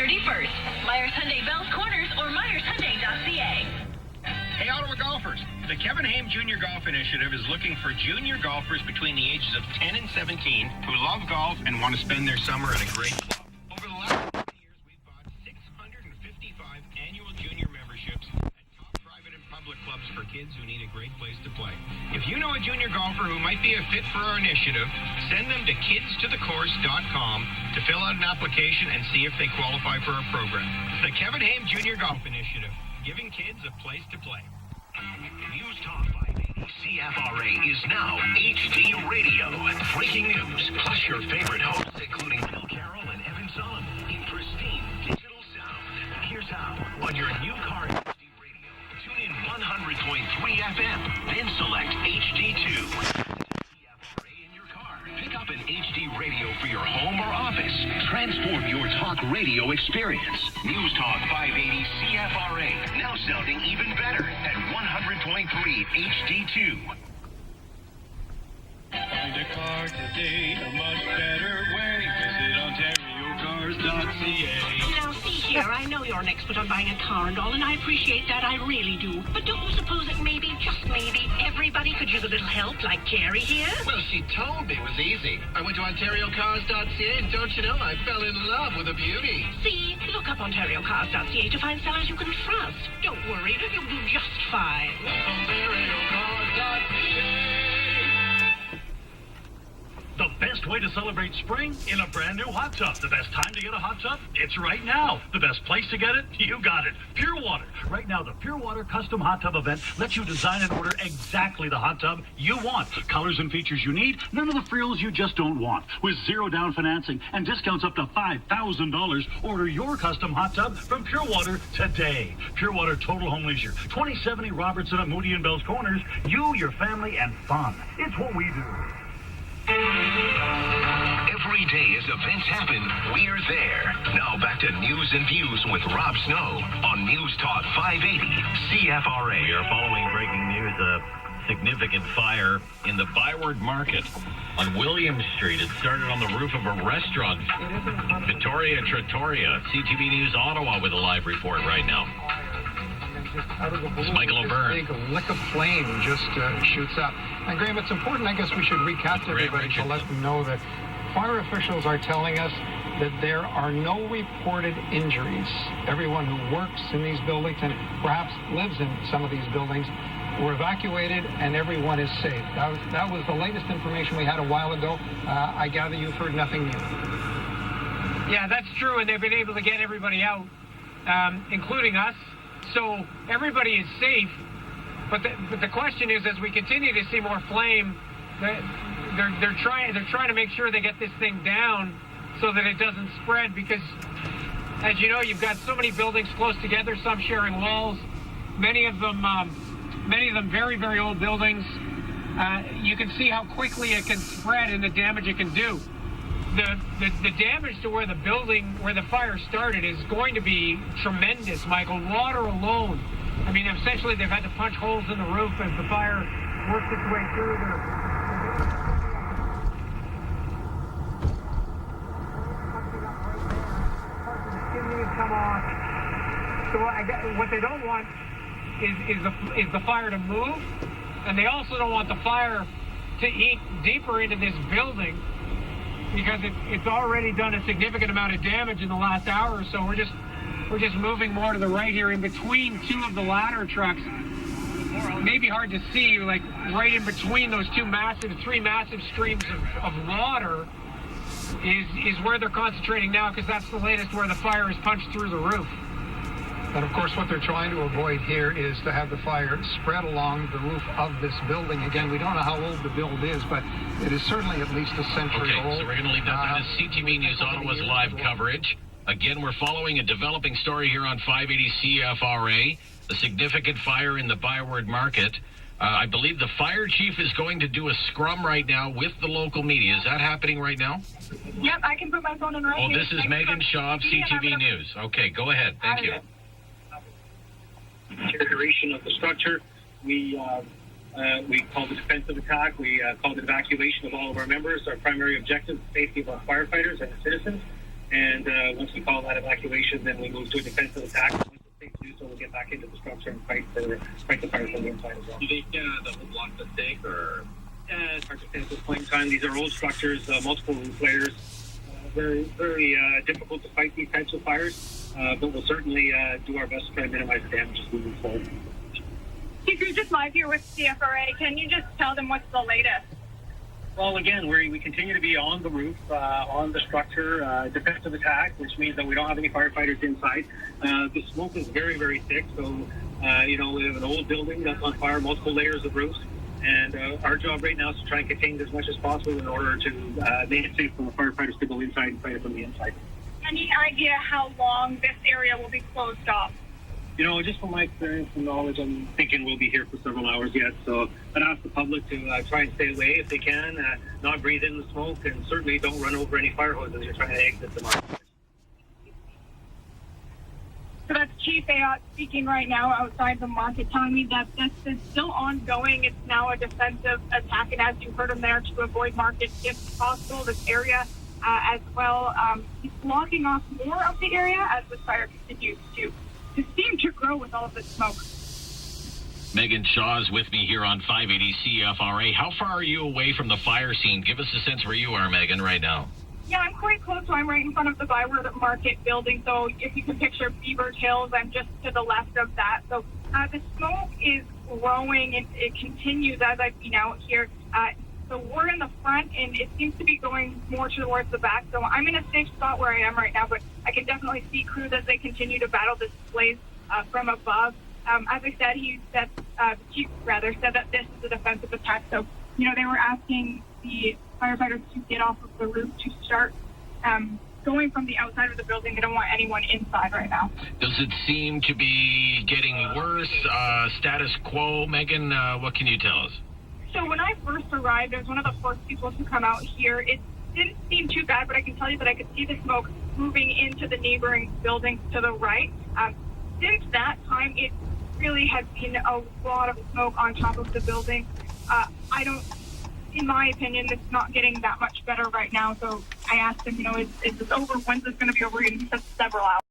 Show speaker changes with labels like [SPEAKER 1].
[SPEAKER 1] 31st. Myers Hyundai Bells Corners or MyersHyundai.ca.
[SPEAKER 2] Hey, Ottawa golfers. The Kevin Haim Junior Golf Initiative is looking for junior golfers between the ages of 10 and 17 who love golf and want to spend their summer at a great club. Over the last 10 years, we've bought 655 annual junior memberships at top private and public clubs for kids who need a great place to play. If you know a junior golfer who might be a fit for our initiative, send them to kidstothecourse.com to fill out an application and see if they qualify for our program. The Kevin Haim Junior Golf Initiative, giving kids a place to play.
[SPEAKER 3] News Talk 580 CFRA is now HD Radio. Breaking news, plus your favorite hosts, including Bill Carroll and Evan Solomon, in pristine digital sound. Here's how. On your new car HD Radio, tune in 100.3 FM, then select HD2. CFRA in your car. Pick up an HD radio for your home or office. Transform your talk radio experience. News Talk 580 CFRA, now sounding even better at 100.3 HD2.
[SPEAKER 4] Find a car today a much better way. Visit OntarioCars.ca.
[SPEAKER 5] Now, see here, I know you're an expert on buying a car and all, and I appreciate that, I really do. But don't you suppose that maybe, just maybe, everybody could use a little help, like Carrie here?
[SPEAKER 6] Well, she told me it was easy. I went to OntarioCars.ca, and don't you know, I fell in love with a beauty.
[SPEAKER 5] See, look up OntarioCars.ca to find sellers you can trust. Don't worry, you'll do just fine.
[SPEAKER 6] OntarioCars.ca.
[SPEAKER 7] The best way to celebrate spring? In a brand new hot tub. The best time to get a hot tub? It's right now. The best place to get it? You got it. Pure Water. Right now, the Pure Water Custom Hot Tub event lets you design and order exactly the hot tub you want. Colors and features you need, none of the frills you just don't want. With zero down financing and discounts up to $5,000, order your custom hot tub from Pure Water today. Pure Water Total Home Leisure. 2070 Robertson at Moody and Bells Corners. You, your family, and fun. It's what we do.
[SPEAKER 3] Every day as events happen, we're there. Now back to News and Views with Rob Snow on News Talk 580 CFRA.
[SPEAKER 8] We are following breaking news. A significant fire in the Byward Market on William Street. It started on the roof of a restaurant. Vittoria, Trattoria. CTV News Ottawa with a live report right now. It's Michael O'Byrne.
[SPEAKER 9] A lick of flame just shoots up. And Graham, it's important, I guess we should recap to everybody to let them know that fire officials are telling us that there are no reported injuries. Everyone who works in these buildings and perhaps lives in some of these buildings were evacuated and everyone is safe. That was the latest information we had a while ago. I gather you've heard nothing new.
[SPEAKER 10] Yeah, that's true, and they've been able to get everybody out, including us. So everybody is safe, but the question is, as we continue to see more flame, they're trying to make sure they get this thing down so that it doesn't spread. Because, as you know, you've got so many buildings close together, some sharing walls, many of them very, very old buildings. You can see how quickly it can spread and the damage it can do. The damage to where the fire started is going to be tremendous, Michael. Water alone. I mean, essentially they've had to punch holes in the roof as the fire works its way through come off. So what they don't want is the fire to move, and they also don't want the fire to eat deeper into this building, because it's already done a significant amount of damage in the last hour or so. We're just moving more to the right here in between two of the ladder trucks. Maybe hard to see, like right in between those three massive streams of water is where they're concentrating now, because that's the latest where the fire is punched through the roof.
[SPEAKER 9] And of course, what they're trying to avoid here is to have the fire spread along the roof of this building. Again, we don't know how old the build is, but it is certainly at least a century old.
[SPEAKER 8] Okay, so we're going to leave that. That is CTV News Ottawa's live coverage. Again, we're following a developing story here on 580 CFRA, the significant fire in the Byward Market. I believe the fire chief is going to do a scrum right now with the local media. Is that happening right now?
[SPEAKER 11] Yep, I can put my phone in right here.
[SPEAKER 8] Oh, this is Megan Shaw of CTV News. Okay, go ahead. Thank you.
[SPEAKER 12] Deterioration of the structure. We called a defensive attack. We called an evacuation of all of our members. Our primary objective is the safety of our firefighters and the citizens. And once we call that evacuation, then we move to a defensive attack. Once it's safe to do so, we'll get back into the structure and fight the fire from the inside as well.
[SPEAKER 2] Do they the whole block the stake, or?
[SPEAKER 12] It's hard to say at this point in time. These are old structures, multiple roof layers. Very, very difficult to fight these types of fires, but we'll certainly do our best to try and minimize the damage as we move forward.
[SPEAKER 11] Chief, you're just live here with CFRA. Can you just tell them what's the latest?
[SPEAKER 12] Well, again, we continue to be on the roof, on the structure, defensive attack, which means that we don't have any firefighters inside. The smoke is very, very thick, so, we have an old building that's on fire, multiple layers of roofs, and our job right now is to try and contain as much as possible in order to make it safe for the firefighters to go inside and fight it from the inside.
[SPEAKER 11] Any idea how long this area will be closed off?
[SPEAKER 12] Just from my experience and knowledge, I'm thinking we'll be here for several hours yet. So I'd ask the public to try and stay away if they can, not breathe in the smoke, and certainly don't run over any fire hoses as you're trying to exit the market.
[SPEAKER 11] So that's Chief Ayotte speaking right now outside the market, telling me that this is still ongoing. It's now a defensive attack, and as you heard him there, to avoid market if possible, this area as well. He's blocking off more of the area as the fire continues to seem to grow with all of the smoke.
[SPEAKER 8] Megan Shaw is with me here on 580 CFRA. How far are you away from the fire scene? Give us a sense where you are, Megan, right now.
[SPEAKER 11] Yeah, I'm quite close. So I'm right in front of the Byward Market building. So if you can picture Beaver Hills, I'm just to the left of that. So the smoke is growing, and it continues as I've been out here. So we're in the front, and it seems to be going more towards the back. So I'm in a safe spot where I am right now, but I can definitely see crews as they continue to battle this blaze from above. As I said, the chief said that this is a defensive attack. So, they were asking the firefighters to get off of the roof to start going from the outside of the building. They don't want anyone inside right now.
[SPEAKER 8] Does it seem to be getting worse? Status quo, Megan? What can you tell us?
[SPEAKER 11] So when I first arrived, I was one of the first people to come out here. It didn't seem too bad, but I can tell you that I could see the smoke moving into the neighboring buildings to the right. Since that time, it really has been a lot of smoke on top of the building. In my opinion, it's not getting that much better right now. So I asked him, is this over? When's this going to be over? And he said several hours.